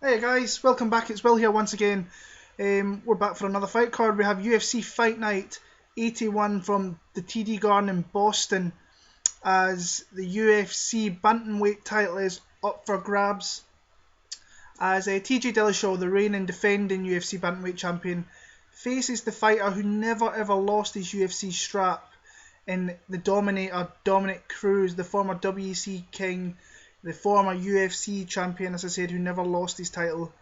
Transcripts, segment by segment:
Hey guys, welcome back. It's Will here once again. We're back for another fight card. We have UFC Fight Night 81 from the TD Garden in Boston, as the UFC Bantamweight title is up for grabs. As TJ Dillashaw, the reigning defending UFC Bantamweight champion, faces the fighter who never ever lost his UFC strap in the Dominator Dominick Cruz, the former WEC king, the former UFC champion, as I said, who never lost his title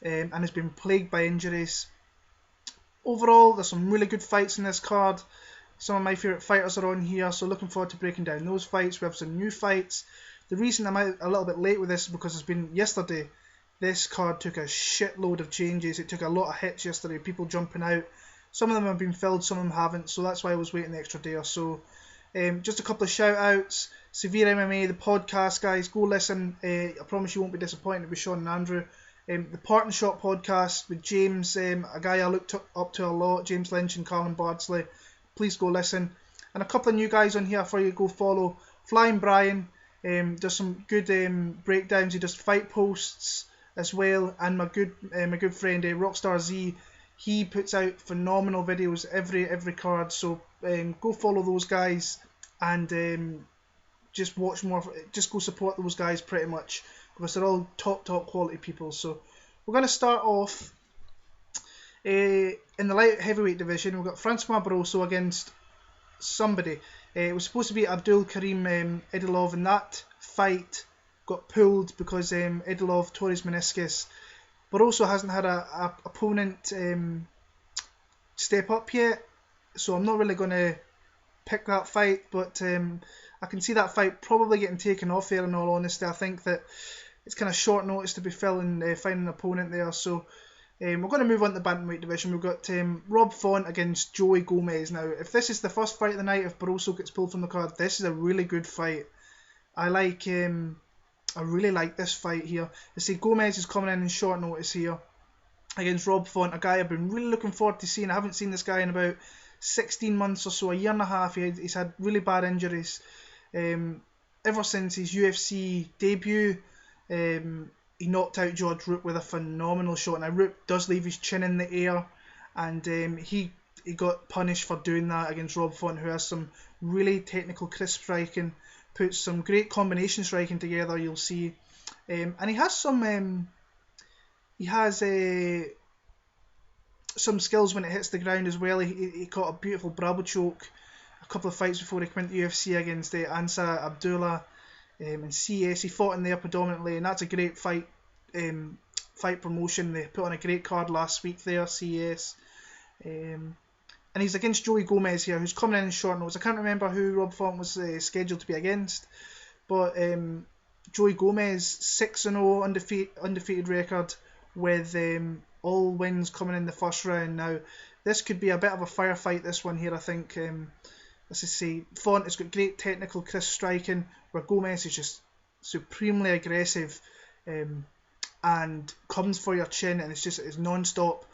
and has been plagued by injuries. Overall, there's some really good fights in this card. Some of my favourite fighters are on here, so looking forward to breaking down those fights. We have some new fights. The reason I'm out a little bit late with this is because it's been yesterday. This card took a shitload of changes. It took a lot of hits yesterday, people jumping out. Some of them have been filled, some of them haven't, so that's why I was waiting the extra day or so. Just a couple of shout outs. Severe MMA, the podcast, guys, go listen. I promise you won't be disappointed with Sean and Andrew. The Parting Shot podcast with James, a guy I looked up to a lot, James Lynch and Carlin Bardsley. Please go listen. And a couple of new guys on here for you to go follow. Flying Brian does some good breakdowns. He does fight posts as well. And my good friend Rockstar Z, he puts out phenomenal videos every card. So go follow those guys and just watch more. Just go support those guys pretty much, because they're all top quality people. So we're going to start off in the light heavyweight division. We've got Francois Barroso against somebody. It was supposed to be Abdul Karim Idilov, and that fight got pulled because Idilov tore his meniscus. Barroso hasn't had a opponent step up yet, so I'm not really going to pick that fight, but I can see that fight probably getting taken off there, in all honesty. I think that it's kind of short notice to be finding an opponent there. So we're going to move on to the bantamweight division. We've got Rob Font against Joey Gomez. Now, if this is the first fight of the night, if Barroso gets pulled from the card, this is a really good fight. I really like this fight here. I see Gomez is coming in short notice here against Rob Font, a guy I've been really looking forward to seeing. I haven't seen this guy in about 16 months or so, a year and a half. He's had really bad injuries. Ever since his UFC debut, he knocked out George Roop with a phenomenal shot. Now, Roop does leave his chin in the air, and he got punished for doing that against Rob Font, who has some really technical, crisp striking, puts some great combination striking together, you'll see. And he has some skills when it hits the ground as well. He caught a beautiful Bravo choke a couple of fights before he went to UFC against Ansa Abdullah in CS. He fought in there predominantly, and that's a great fight promotion. They put on a great card last week there, CS. And he's against Joey Gomez here, who's coming in short notice. I can't remember who Rob Font was scheduled to be against, but Joey Gomez, 6-0 undefeated record with all wins coming in the first round. Now, this could be a bit of a firefight, this one here, I think. Let's just say, Font has got great technical, crisp striking, where Gomez is just supremely aggressive and comes for your chin, and it's non-stop.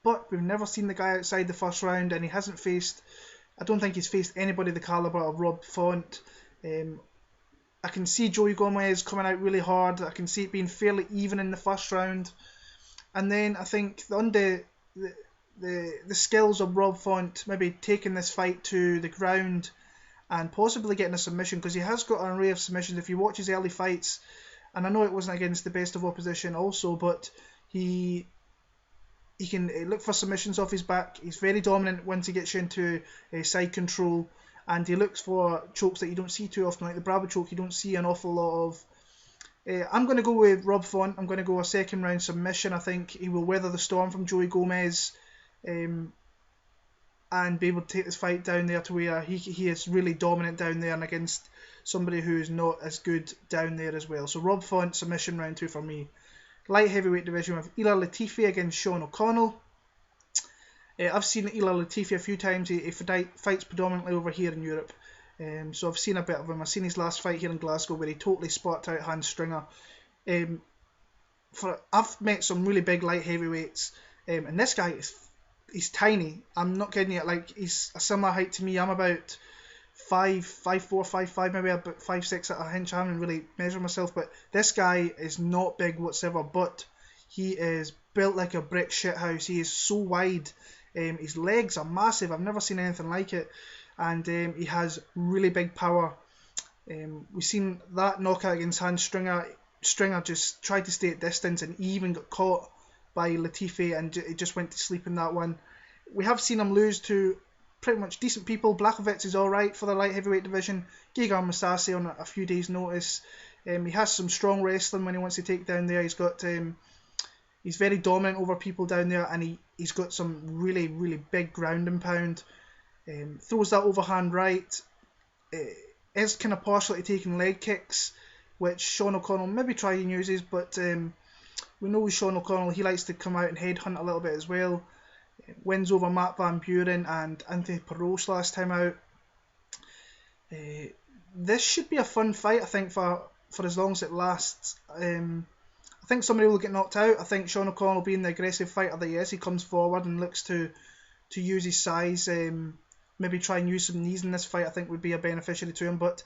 But we've never seen the guy outside the first round, and I don't think he's faced anybody the calibre of Rob Font. I can see Joey Gomez coming out really hard. I can see it being fairly even in the first round. And then I think the skills of Rob Font maybe taking this fight to the ground and possibly getting a submission, because he has got an array of submissions. If you watch his early fights, and I know it wasn't against the best of opposition also, but he can look for submissions off his back. He's very dominant once he gets you into side control, and he looks for chokes that you don't see too often, like the Bravo choke you don't see an awful lot of. I'm going to go with Rob Font. I'm going to go a second round submission. I think he will weather the storm from Joey Gomez and be able to take this fight down there to where he is really dominant down there and against somebody who is not as good down there as well. So Rob Font, submission round 2 for me. Light heavyweight division with Ilir Latifi against Sean O'Connell. I've seen Ilir Latifi a few times. He fights predominantly over here in Europe. So I've seen a bit of him. I've seen his last fight here in Glasgow where he totally sparked out Hans Stringer. I've met some really big light heavyweights, and this guy he's tiny. I'm not kidding you. Like, he's a similar height to me. I'm about 5'4", 5'5", maybe about 5'6" at a hinge. I haven't really measured myself, but this guy is not big whatsoever, but He is built like a brick shithouse. He is so wide. His legs are massive. I've never seen anything like it. And he has really big power. We've seen that knockout against Hans Stringer. Stringer just tried to stay at distance and even got caught by Latifi and it just went to sleep in that one. We have seen him lose to pretty much decent people. Blachowicz is alright for the light heavyweight division. Gegard Mousasi on a few days' notice. He has some strong wrestling when he wants to take down there. He's got he's very dominant over people down there, and he's got some really, really big ground and pound. Throws that overhand right. Is kind of partial to taking leg kicks, which Sean O'Connell maybe try and uses, but we know with Sean O'Connell he likes to come out and headhunt a little bit as well. Wins over Matt Van Buren and Anthony Perosh last time out. This should be a fun fight, I think, for as long as it lasts. I think somebody will get knocked out. I think Sean O'Connell, being the aggressive fighter that he is, he comes forward and looks to use his size. Maybe try and use some knees in this fight, I think would be a beneficiary to him, but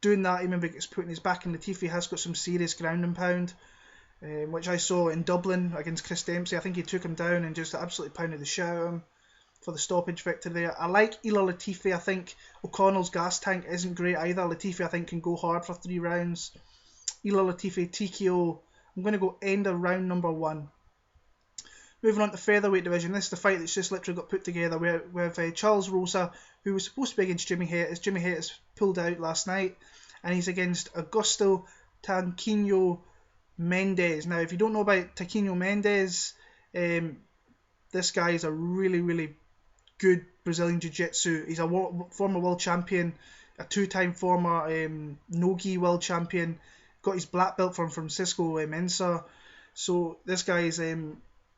doing that he maybe gets put in his back, and Latifi has got some serious ground and pound, which I saw in Dublin against Chris Dempsey. I think he took him down and just absolutely pounded the shit out of him for the stoppage victory there. I like Ilir Latifi. I think O'Connell's gas tank isn't great either. Latifi I think can go hard for 3 rounds. Ilir Latifi TKO. I'm going to go end of round number 1. Moving on to featherweight division, this is the fight that's just literally got put together with Charles Rosa, who was supposed to be against Jimmy Hayes. Jimmy Hayes pulled out last night, and he's against Augusto Tanquinho Mendes. Now, if you don't know about Tanquinho Mendes, this guy is a really, really good Brazilian Jiu-Jitsu. He's a former world champion, a 2-time former no-gi world champion. Got his black belt from Francisco Mensah. So this guy is a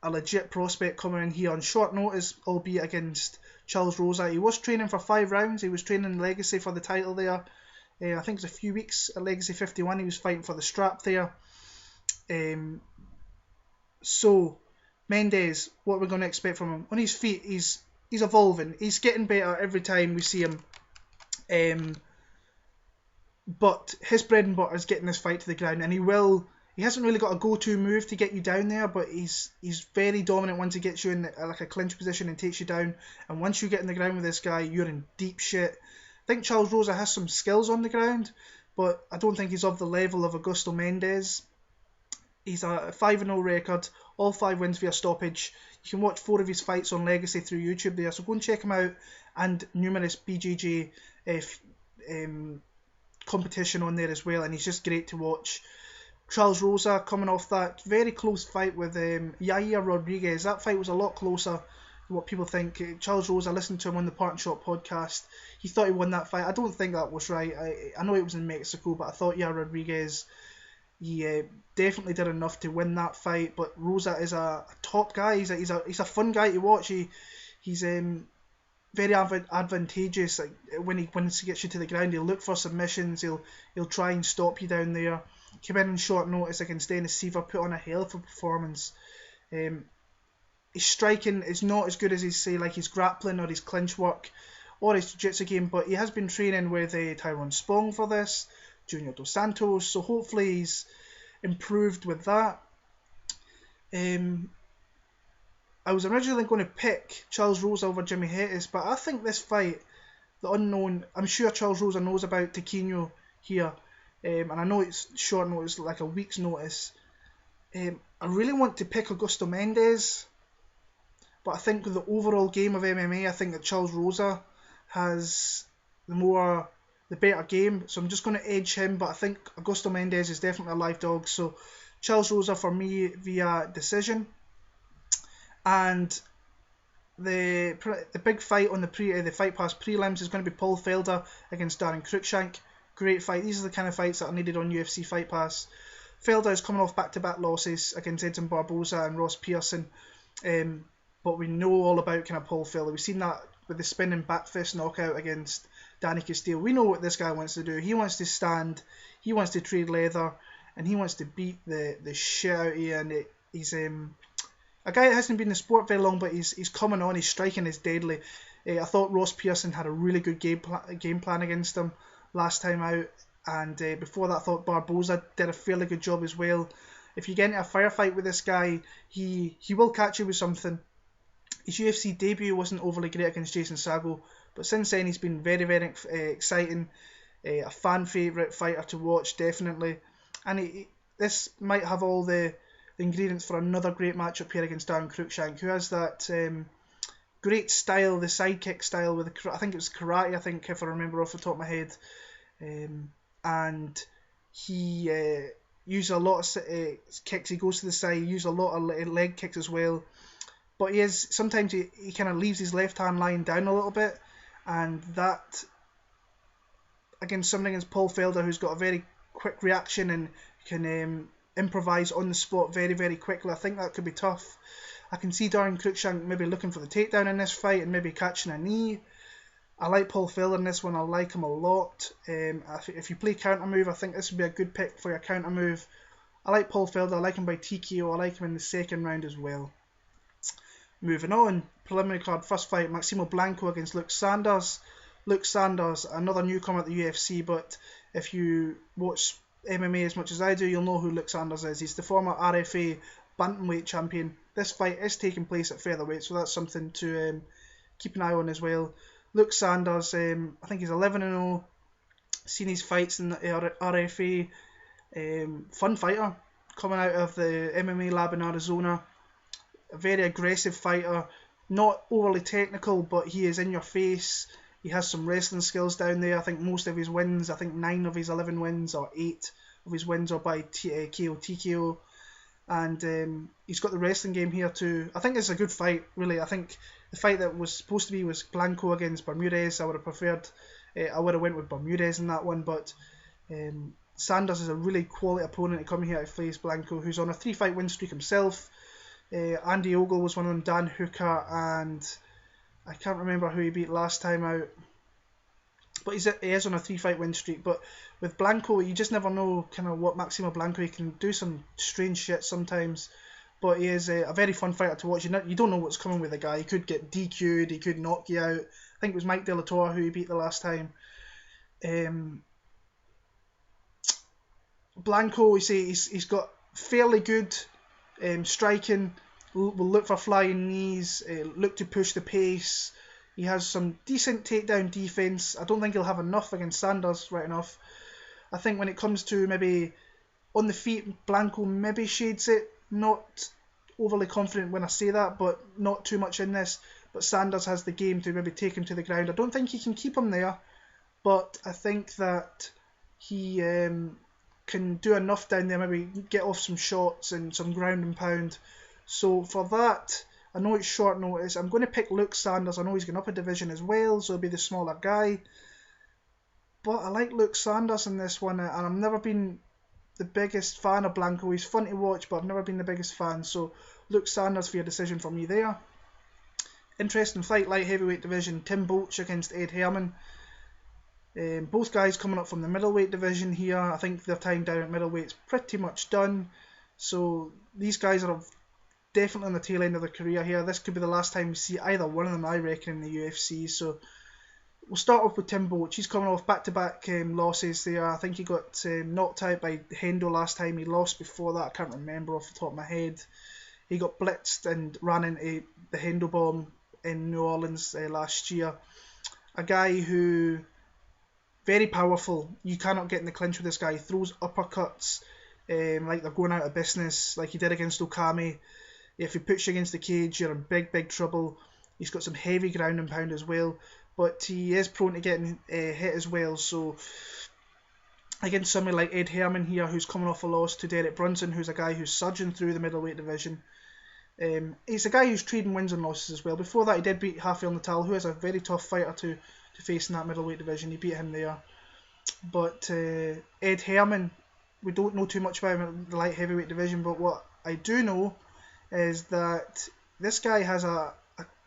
legit prospect coming in here on short notice, albeit against Charles Rosa. He was training for 5 rounds. He was training Legacy for the title there. I think it was a few weeks at Legacy 51. He was fighting for the strap there. So Mendes, what we're going to expect from him on his feet? He's evolving. He's getting better every time we see him. But his bread and butter is getting this fight to the ground, and he hasn't really got a go-to move to get you down there, but he's very dominant once he gets you in like a clinch position and takes you down. And once you get in the ground with this guy, you're in deep shit. I think Charles Rosa has some skills on the ground, but I don't think he's of the level of Augusto Mendes. He's a 5-0 record, all 5 wins via stoppage. You can watch 4 of his fights on Legacy through YouTube there, so go and check him out, and numerous BJJ competition on there as well, and he's just great to watch. Charles Rosa coming off that very close fight with Yair Rodriguez. That fight was a lot closer than what people think. Charles Rosa, listened to him on the Part and Shot podcast. He thought he won that fight. I don't think that was right. I know it was in Mexico, but I thought Yair Rodriguez, he definitely did enough to win that fight. But Rosa is a top guy. He's a fun guy to watch. He's very advantageous. Like when he gets you to the ground, he'll look for submissions. He'll try and stop you down there. Came in on short notice against Dennis Seaver, put on a hell of a performance. His striking is not as good as his grappling or his clinch work or his jiu-jitsu game, but he has been training with Tyrone Spong for this, Junior Dos Santos, so hopefully he's improved with that. I was originally going to pick Charles Rosa over Jimmy Hayes, but I think this fight, the unknown, I'm sure Charles Rosa knows about Tanquinho here, and I know it's short notice, like a week's notice. I really want to pick Augusto Mendes, but I think with the overall game of MMA, I think that Charles Rosa has the better game, so I'm just going to edge him, but I think Augusto Mendes is definitely a live dog, so Charles Rosa for me via decision. And the big fight on the Fight Pass prelims is going to be Paul Felder against Daron Cruickshank. Great fight. These are the kind of fights that are needed on UFC Fight Pass. Felder is coming off back-to-back losses against Edson Barboza and Ross Pearson, but we know all about kind of Paul Felder. We've seen that with the spinning back fist knockout against Danny Castillo. We know what this guy wants to do. He wants to stand, he wants to trade leather, and he wants to beat the shit out of you. And he's a guy that hasn't been in the sport very long, but he's coming on. His striking is deadly. I thought Ross Pearson had a really good game plan against him. last time out, and before that I thought Barboza did a fairly good job as well. if you get into a firefight with this guy, he will catch you with something. His UFC debut wasn't overly great against Jason Sago, but since then he's been very, very exciting. A fan favourite fighter to watch, definitely. And this might have all the ingredients for another great matchup here against Daron Cruickshank, who has that great style, the sidekick style with I think it was karate, I think, if I remember off the top of my head. And he uses a lot of kicks. He goes to the side, he uses a lot of leg kicks as well. But sometimes he kind of leaves his left hand lying down a little bit, and that against something against Paul Felder, who's got a very quick reaction and can improvise on the spot very, very quickly. I think that could be tough. I can see Daron Cruickshank maybe looking for the takedown in this fight and maybe catching a knee. I like Paul Felder in this one. I like him a lot. If you play counter move, I think this would be a good pick for your counter move. I like Paul Felder. I like him by TKO. I like him in the second round as well. Moving on, preliminary card, first fight, Maximo Blanco against Luke Saunders. Luke Saunders, another newcomer at the UFC, but if you watch MMA as much as I do, you'll know who Luke Saunders is. He's the former RFA Bantamweight champion. This fight is taking place at featherweight, so that's something to keep an eye on as well. Luke Saunders, I think he's 11-0. Seen his fights in the RFA. Fun fighter, coming out of the MMA lab in Arizona. A very aggressive fighter, not overly technical, but he is in your face. He has some wrestling skills down there. I think most of his wins, I think 9 of his 11 wins or 8 of his wins are by KO, TKO. And he's got the wrestling game here too. I think it's a good fight, really. I think the fight that was supposed to be was Blanco against Bermudez. I would have preferred, I would have went with Bermudez in that one, but Saunders is a really quality opponent to come here to face Blanco, who's on a 3-fight win streak himself. Andy Ogle was one of them, Dan Hooker, and I can't remember who he beat last time out. But he is on a 3-fight win streak. But with Blanco, you just never know kind of what Maximo Blanco, he can do some strange shit sometimes. But he is a very fun fighter to watch. You don't know what's coming with the guy. He could get DQ'd, he could knock you out. I think it was Mike De La Torre who he beat the last time. Blanco, you see, he's got fairly good striking, will look for flying knees, look to push the pace. He has some decent takedown defense. I don't think he'll have enough against Saunders right enough. I think when it comes to maybe on the feet, Blanco maybe shades it. Not overly confident when I say that, but not too much in this. But Saunders has the game to maybe take him to the ground. I don't think he can keep him there, but I think that he can do enough down there, maybe get off some shots and some ground and pound. So for that, I know it's short notice. I'm going to pick Luke Saunders. I know he's going up a division as well, so he'll be the smaller guy. But I like Luke Saunders in this one, and I've never been the biggest fan of Blanco. He's fun to watch, but I've never been the biggest fan. So Luke Saunders for your decision for me there. Interesting fight, light heavyweight division. Tim Boetsch against Ed Herman. Both guys coming up from the middleweight division here. I think their time down at middleweight's pretty much done. So these guys are definitely on the tail end of their career here. This could be the last time we see either one of them, I reckon, in the UFC. So we'll start off with Tim Boetsch. He's coming off back-to-back losses there. I think he got knocked out by Hendo last time. He lost before that. I can't remember off the top of my head. He got blitzed and ran into the Hendo bomb in New Orleans last year. A guy who, very powerful. You cannot get in the clinch with this guy. He throws uppercuts like they're going out of business, like he did against Okami. If he puts you against the cage, you're in big, big trouble. He's got some heavy ground and pound as well, but he is prone to getting hit as well. So against somebody like Ed Herman here, who's coming off a loss to Derek Brunson, who's a guy who's surging through the middleweight division. He's a guy who's trading wins and losses as well. Before that, he did beat Rafael Natal, who is a very tough fighter to face in that middleweight division. He beat him there. But Ed Herman, we don't know too much about him in the light heavyweight division, but what I do know is that this guy has a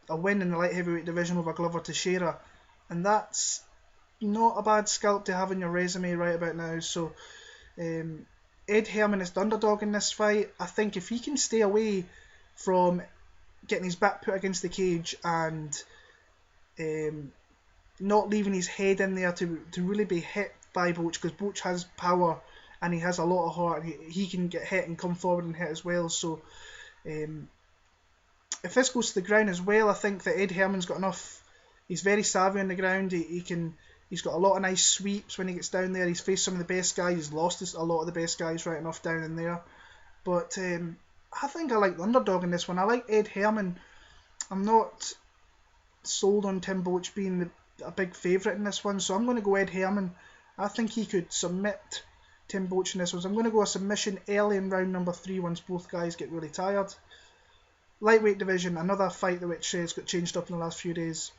win in the light heavyweight division over Glover Teixeira, and that's not a bad scalp to have in your resume right about now. So Ed Herman is the underdog in this fight. I think if he can stay away from getting his back put against the cage and not leaving his head in there to really be hit by Boetsch, because Boetsch has power and he has a lot of heart. He can get hit and come forward and hit as well. So if this goes to the ground as well, I think that Ed Herman's got enough. He's very savvy on the ground. He's got a lot of nice sweeps when he gets down there. He's faced some of the best guys. He's lost a lot of the best guys right enough down in there. But I think I like the underdog in this one. I like Ed Herman. I'm not sold on Tim Boetsch being a big favourite in this one, so I'm going to go Ed Herman. I think he could submit Tim Boetsch in this one. So I'm going to go a submission early in round number 3 once both guys get really tired. Lightweight division, another fight which has got changed up in the last few days.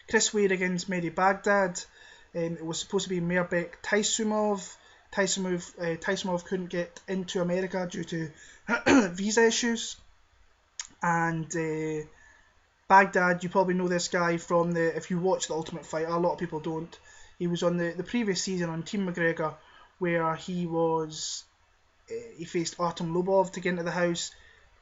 Chris Wade against Mehdi Baghdad. It was supposed to be Mirbek Taisumov. Taisumov couldn't get into America due to visa issues. And Baghdad, you probably know this guy from if you watch The Ultimate Fighter, a lot of people don't. He was on the previous season on Team McGregor, where he faced Artem Lobov to get into the house,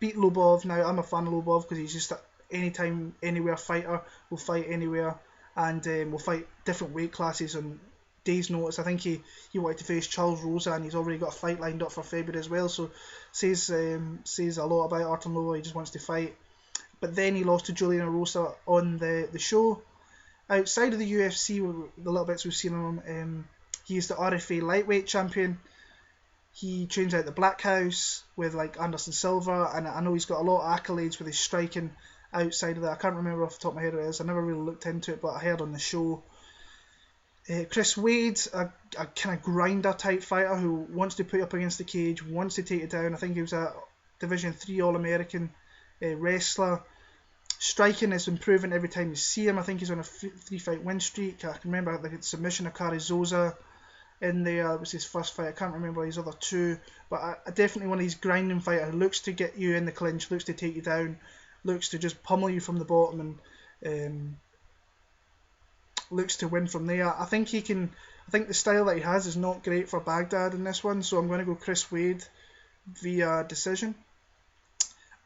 beat Lobov. Now, I'm a fan of Lobov because he's just an anytime, anywhere fighter, will fight anywhere, and will fight different weight classes on days' notice. I think he wanted to face Charles Rosa, and he's already got a fight lined up for February as well, so says a lot about Artem Lobov. He just wants to fight. But then he lost to Julian Rosa on the show. Outside of the UFC, the little bits we've seen on him, he is the RFA lightweight champion. He trains out the Black House with like Anderson Silva, and I know he's got a lot of accolades with his striking outside of that. I can't remember off the top of my head what it is. I never really looked into it, but I heard on the show. Chris Wade, a kind of grinder type fighter who wants to put you up against the cage, wants to take it down. I think he was a Division 3 All-American wrestler. Striking is improving every time you see him. I think he's on a 3-fight win streak. I can remember the submission of Zosa in there. It was his first fight. I can't remember his other two. But I definitely one of these grinding fighters who looks to get you in the clinch, looks to take you down, looks to just pummel you from the bottom, and looks to win from there. I think the style that he has is not great for Baghdad in this one, so I'm going to go Chris Wade via decision.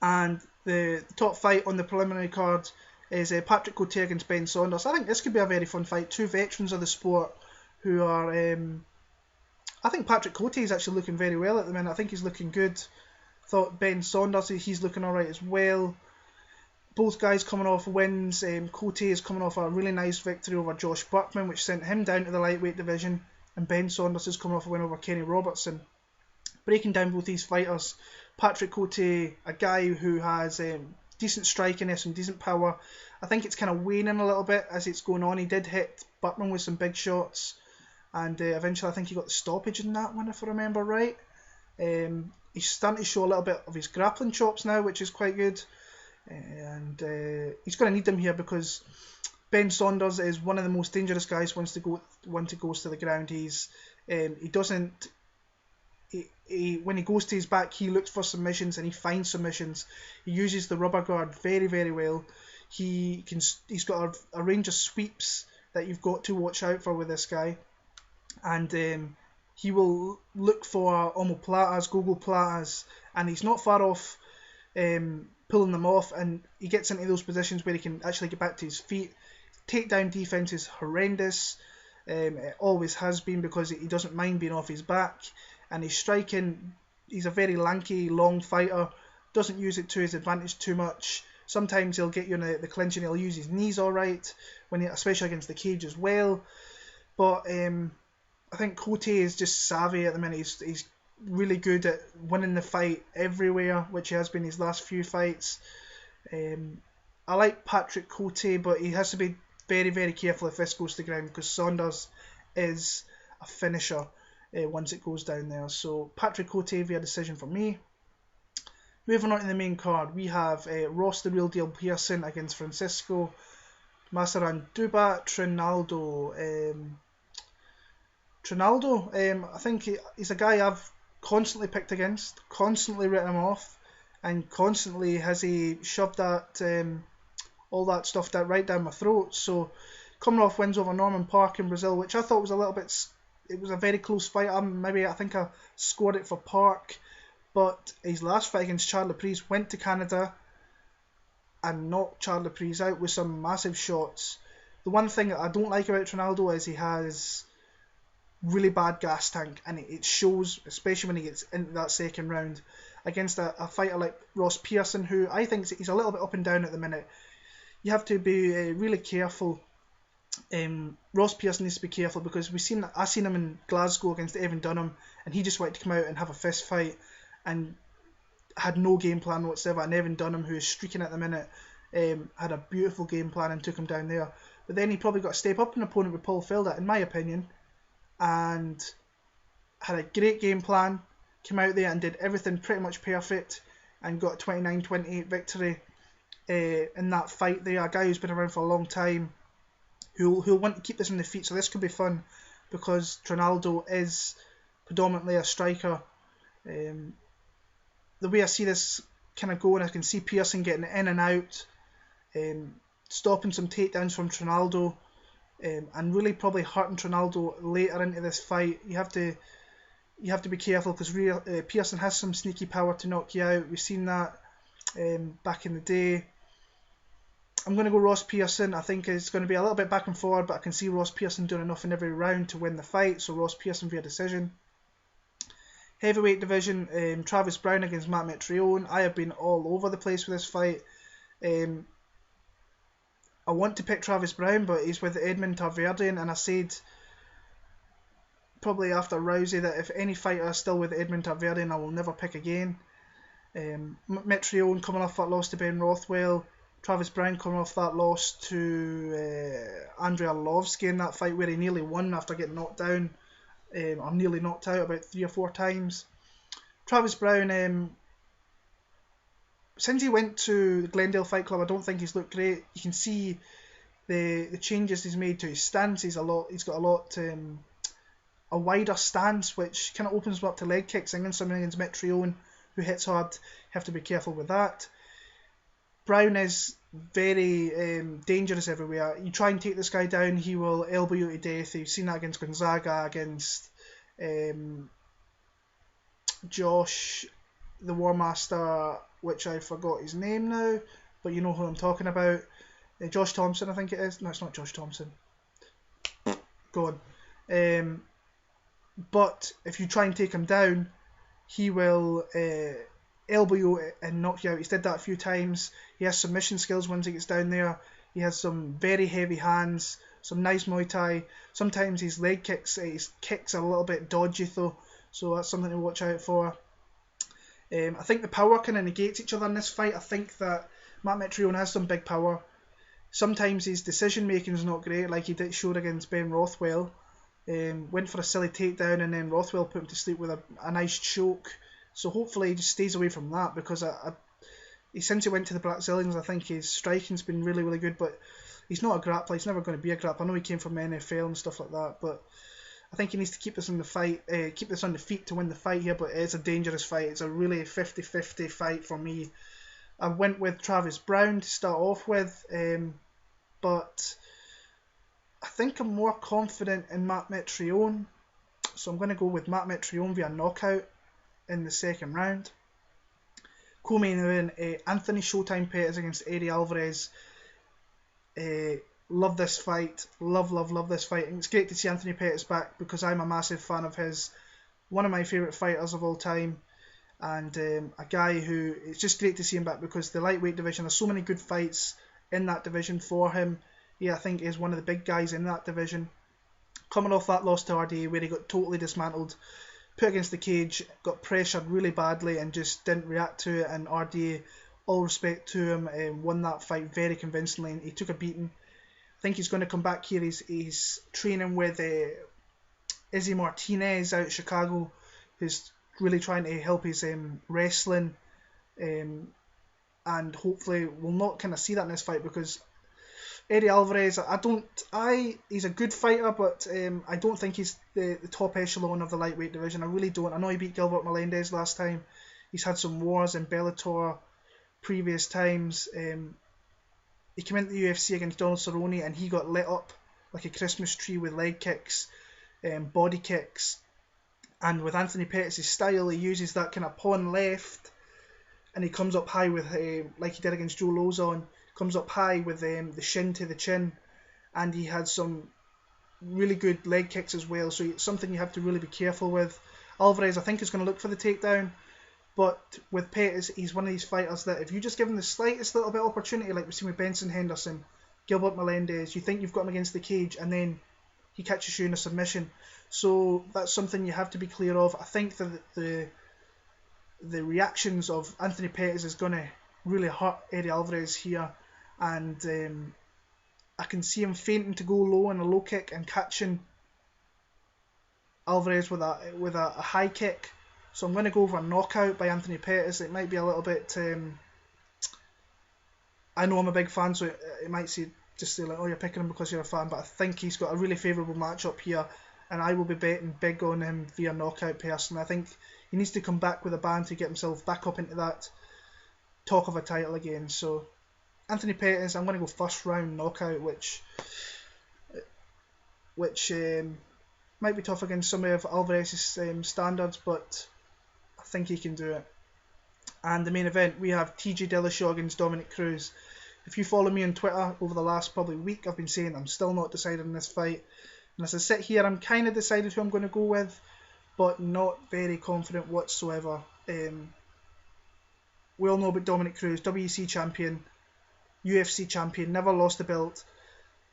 And the top fight on the preliminary card is Patrick Cote against Ben Saunders. I think this could be a very fun fight. Two veterans of the sport who are... I think Patrick Cote is actually looking very well at the minute. I think he's looking good. Thought Ben Saunders, he's looking alright as well. Both guys coming off wins. Cote is coming off a really nice victory over Josh Buckman, which sent him down to the lightweight division. And Ben Saunders is coming off a win over Kenny Robertson. Breaking down both these fighters, Patrick Cote, a guy who has decent strikiness and decent power. I think it's kind of waning a little bit as it's going on. He did hit Buckman with some big shots, and eventually I think he got the stoppage in that one, if I remember right. He's starting to show a little bit of his grappling chops now, which is quite good. And he's going to need them here because Ben Saunders is one of the most dangerous guys once he goes to the ground. When he goes to his back, he looks for submissions and he finds submissions. He uses the rubber guard very, very well. He's got a range of sweeps that you've got to watch out for with this guy, and he will look for omoplatas, gogoplatas, and he's not far off pulling them off, and he gets into those positions where he can actually get back to his feet. Takedown defense is horrendous. It always has been because he doesn't mind being off his back. And his striking, he's a very lanky, long fighter, doesn't use it to his advantage too much. Sometimes he'll get you in the clinch and he'll use his knees alright, especially against the cage as well. But I think Cote is just savvy at the minute. He's really good at winning the fight everywhere, which he has been his last few fights. I like Patrick Cote, but he has to be very, very careful if this goes to the ground because Saunders is a finisher once it goes down there. So Patrick Cote via decision for me. Moving on to the main card, we have Ross the Real Deal Pearson against Francisco Masaran Duba Trinaldo. I think he's a guy I've constantly picked against, constantly written him off, and constantly has he shoved that all that stuff right down my throat. So coming off wins over Norman Park in Brazil, which I thought was a little bit... It was a very close fight. I think I scored it for Park, but his last fight against Charles Laprise went to Canada and knocked Charles Laprise out with some massive shots. The one thing that I don't like about Trinaldo is he has really bad gas tank, and it shows, especially when he gets into that second round against a fighter like Ross Pearson, who I think he's a little bit up and down at the minute. You have to be really careful. Ross Pearson needs to be careful because I seen him in Glasgow against Evan Dunham, and he just wanted to come out and have a fist fight and had no game plan whatsoever. And Evan Dunham, who is streaking at the minute, had a beautiful game plan and took him down there. But then he probably got to step up an opponent with Paul Felder, in my opinion, and had a great game plan, came out there and did everything pretty much perfect, and got a 29-28 victory in that fight there. A guy who's been around for a long time, who'll want to keep this on the feet, so this could be fun, because Trinaldo is predominantly a striker. The way I see this kind of going, I can see Pearson getting in and out, stopping some takedowns from Trinaldo, and really probably hurting Trinaldo later into this fight. You have to be careful, because Pearson has some sneaky power to knock you out. We've seen that back in the day. I'm going to go Ross Pearson. I think it's going to be a little bit back and forward, but I can see Ross Pearson doing enough in every round to win the fight, so Ross Pearson via decision. Heavyweight division, Travis Browne against Matt Mitrione. I have been all over the place with this fight. I want to pick Travis Browne, but he's with Edmund Tarverdyan, and I said probably after Rousey that if any fighter is still with Edmund Tarverdyan, I will never pick again. Mitrione coming off that loss to Ben Rothwell. Travis Browne coming off that loss to Andrei Arlovsky in that fight where he nearly won after getting knocked down, or nearly knocked out about 3 or 4 times. Travis Browne, since he went to the Glendale Fight Club, I don't think he's looked great. You can see the changes he's made to his stance. He's got a wider stance, which kind of opens him up to leg kicks. Against someone against Mitrione who hits hard, you have to be careful with that. Browne is very dangerous everywhere. You try and take this guy down, he will elbow you to death. You've seen that against Gonzaga, against Josh, the War Master, which I forgot his name now, but you know who I'm talking about. Josh Thompson, I think it is. No, it's not Josh Thompson. Go on. But if you try and take him down, he will elbow you and knock you out. He's did that a few times. He has submission skills once he gets down there. He has some very heavy hands, some nice Muay Thai. Sometimes his leg kicks, his kicks are a little bit dodgy though, so that's something to watch out for. I think the power kind of negates each other in this fight. I think that Matt Mitrione has some big power. Sometimes his decision making is not great, like he showed against Ben Rothwell. Went for a silly takedown and then Rothwell put him to sleep with a nice choke. So hopefully he just stays away from that, because since he went to the Brazilians, I think his striking's been really, really good, but he's not a grappler. He's never going to be a grappler. I know he came from NFL and stuff like that, but I think he needs to keep this on the fight, keep this on the feet to win the fight here, but it's a dangerous fight. It's a really 50-50 fight for me. I went with Travis Browne to start off with, but I think I'm more confident in Matt Mitrione, so I'm going to go with Matt Mitrione via knockout in the second round. Co-main event, Anthony Showtime Pettis against Eddie Alvarez. Love this fight. Love this fight. And it's great to see Anthony Pettis back, because I'm a massive fan of his. One of my favourite fighters of all time. And a guy who, it's just great to see him back, because the lightweight division, there's so many good fights in that division for him. Yeah, I think he's one of the big guys in that division. Coming off that loss to RDA where he got totally dismantled, put against the cage, got pressured really badly and just didn't react to it, and RDA, all respect to him, won that fight very convincingly, and he took a beating. I think he's going to come back here. He's training with Izzy Martinez out of Chicago, who's really trying to help his wrestling, and hopefully we'll not kind of see that in this fight, because Eddie Alvarez, he's a good fighter, but I don't think he's the top echelon of the lightweight division. I really don't. I know he beat Gilbert Melendez last time. He's had some wars in Bellator previous times. He came into the UFC against Donald Cerrone and he got lit up like a Christmas tree with leg kicks, body kicks. And with Anthony Pettis' style, he uses that kind of pawn left, and he comes up high with, like he did against Joe Lozon, comes up high with the shin to the chin, and he had some really good leg kicks as well, so it's something you have to really be careful with. Alvarez, I think, is going to look for the takedown, but with Pettis, he's one of these fighters that if you just give him the slightest little bit of opportunity, like we've seen with Benson Henderson, Gilbert Melendez, you think you've got him against the cage, and then he catches you in a submission. So that's something you have to be clear of. I think that the reactions of Anthony Pettis is going to really hurt Eddie Alvarez here, and I can see him feinting to go low in a low kick and catching Alvarez with a high kick. So I'm going to go for a knockout by Anthony Pettis. It might be a little bit. I know I'm a big fan, so it might say like, oh, you're picking him because you're a fan, but I think he's got a really favourable matchup here, and I will be betting big on him via knockout personally. I think he needs to come back with a bang to get himself back up into that talk of a title again. So Anthony Pettis, I'm going to go first round knockout, which might be tough against some of Alvarez's standards, but I think he can do it. And the main event, we have TJ Dillashaw against Dominick Cruz. If you follow me on Twitter over the last probably week, I've been saying I'm still not decided on this fight. And as I sit here, I'm kind of decided who I'm going to go with, but not very confident whatsoever. We all know about Dominick Cruz, WEC champion, UFC champion, never lost the belt.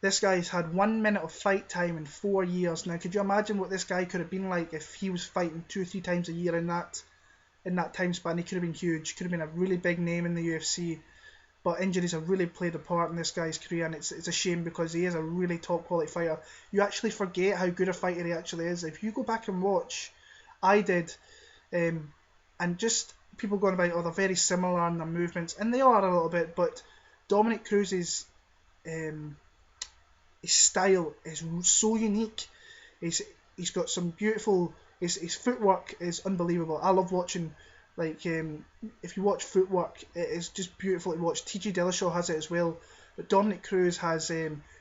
This guy's had 1 minute of fight time in 4 years. Now, could you imagine what this guy could have been like if he was fighting 2 or 3 times a year in that time span? He could have been huge, could have been a really big name in the UFC. But injuries have really played a part in this guy's career, and it's a shame because he is a really top quality fighter. You actually forget how good a fighter he actually is. If you go back and watch, I did, and just people going about, oh, they're very similar in their movements, and they are a little bit, but Dominick Cruz's his style is so unique. He's got some beautiful. His footwork is unbelievable. I love watching. Like, if you watch footwork, it is just beautiful to watch. TJ Dillashaw has it as well, but Dominick Cruz has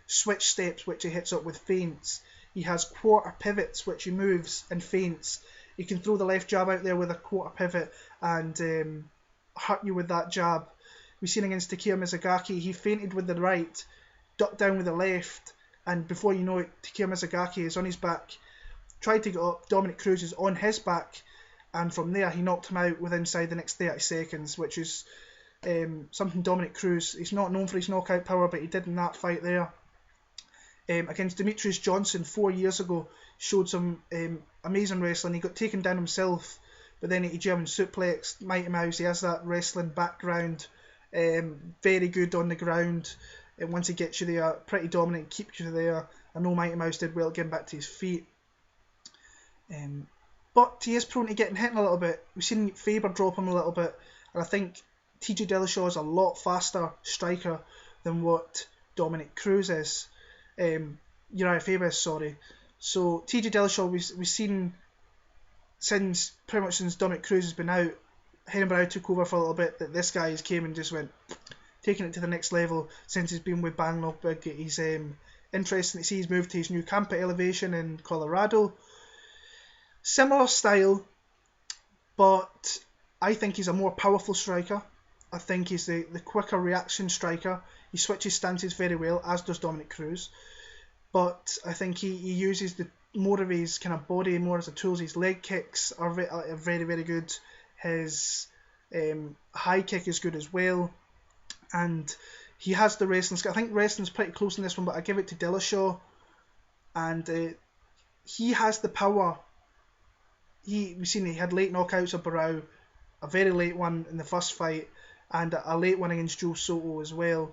switch steps which he hits up with feints. He has quarter pivots which he moves and feints. He can throw the left jab out there with a quarter pivot and hurt you with that jab. We've seen against Takeya Mizugaki, he feinted with the right, ducked down with the left, and before you know it, Takeya Mizugaki is on his back. Tried to get up, Dominick Cruz is on his back, and from there he knocked him out with inside the next 30 seconds, which is something Dominick Cruz, he's not known for his knockout power, but he did in that fight there. Against Demetrius Johnson 4 years ago, showed some amazing wrestling. He got taken down himself, but then he German suplexed Mighty Mouse. He has that wrestling background, very good on the ground, and once he gets you there, pretty dominant, keeps you there. I know Mighty Mouse did well getting back to his feet. But he is prone to getting hit a little bit. We've seen Faber drop him a little bit, and I think TJ Dillashaw is a lot faster striker than what Dominick Cruz is. Uriah Faber is, sorry. So TJ Dillashaw, we've seen pretty much since Dominick Cruz has been out, Henry Brow took over for a little bit, that this guy has came and just went, taking it to the next level since he's been with Bang. He's interesting to see he's moved to his new camp at Elevation in Colorado. Similar style, but I think he's a more powerful striker. I think he's the quicker reaction striker. He switches stances very well, as does Dominick Cruz. But I think he uses more of his kind of body more as a tool. His leg kicks are very, very good. His high kick is good as well. And he has the wrestling skill. I think wrestling's pretty close in this one, but I give it to Dillashaw. And he has the power. We've seen he had late knockouts of Barao, a very late one in the first fight, and a late one against Joe Soto as well.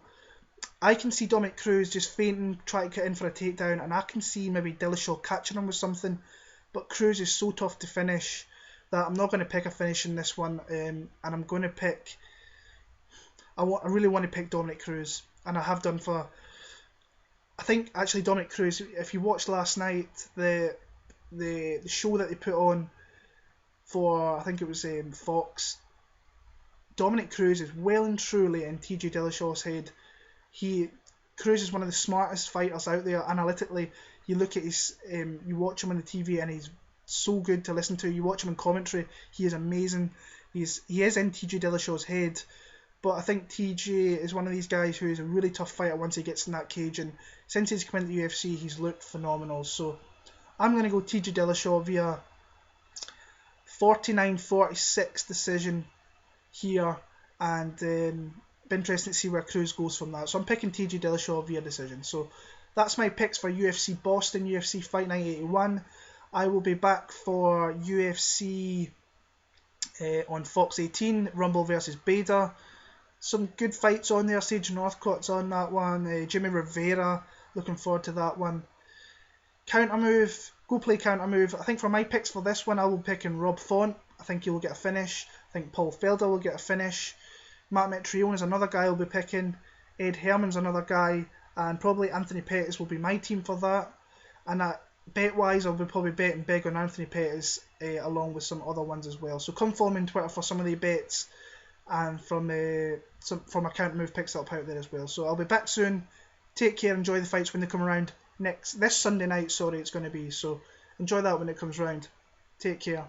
I can see Dominick Cruz just feinting, trying to get in for a takedown, and I can see maybe Dillashaw catching him with something, but Cruz is so tough to finish that I'm not going to pick a finish in this one, and I'm going to pick... I really want to pick Dominick Cruz, and I have done for... I think actually Dominick Cruz, if you watched last night, the show that they put on for, I think it was Fox, Dominick Cruz is well and truly in TJ Dillashaw's head. Cruz is one of the smartest fighters out there analytically. You look at his, you watch him on the TV and he's so good to listen to. You watch him in commentary, he is amazing. He is in TJ Dillashaw's head, but I think TJ is one of these guys who is a really tough fighter once he gets in that cage, and since he's come into the UFC, he's looked phenomenal. So I'm going to go TJ Dillashaw via 49-46 decision here, and be interesting to see where Cruz goes from that. So I'm picking TJ Dillashaw via decision. So that's my picks for UFC Boston, UFC Fight Night 81. I will be back for UFC on Fox 18, Rumble versus Bader. Some good fights on there. Sage Northcott's on that one. Jimmy Rivera, looking forward to that one. Counter move, go play counter move. I think for my picks for this one, I will be picking Rob Font. I think he will get a finish. I think Paul Felder will get a finish. Matt Mitrione is another guy I'll be picking. Ed Herman's another guy. And probably Anthony Pettis will be my team for that. And bet-wise, I'll be probably betting big on Anthony Pettis along with some other ones as well. So come follow me on Twitter for some of the bets and from my counter move picks that I'll put out there as well. So I'll be back soon. Take care, enjoy the fights when they come around. This Sunday night, it's going to be. So enjoy that when it comes round. Take care.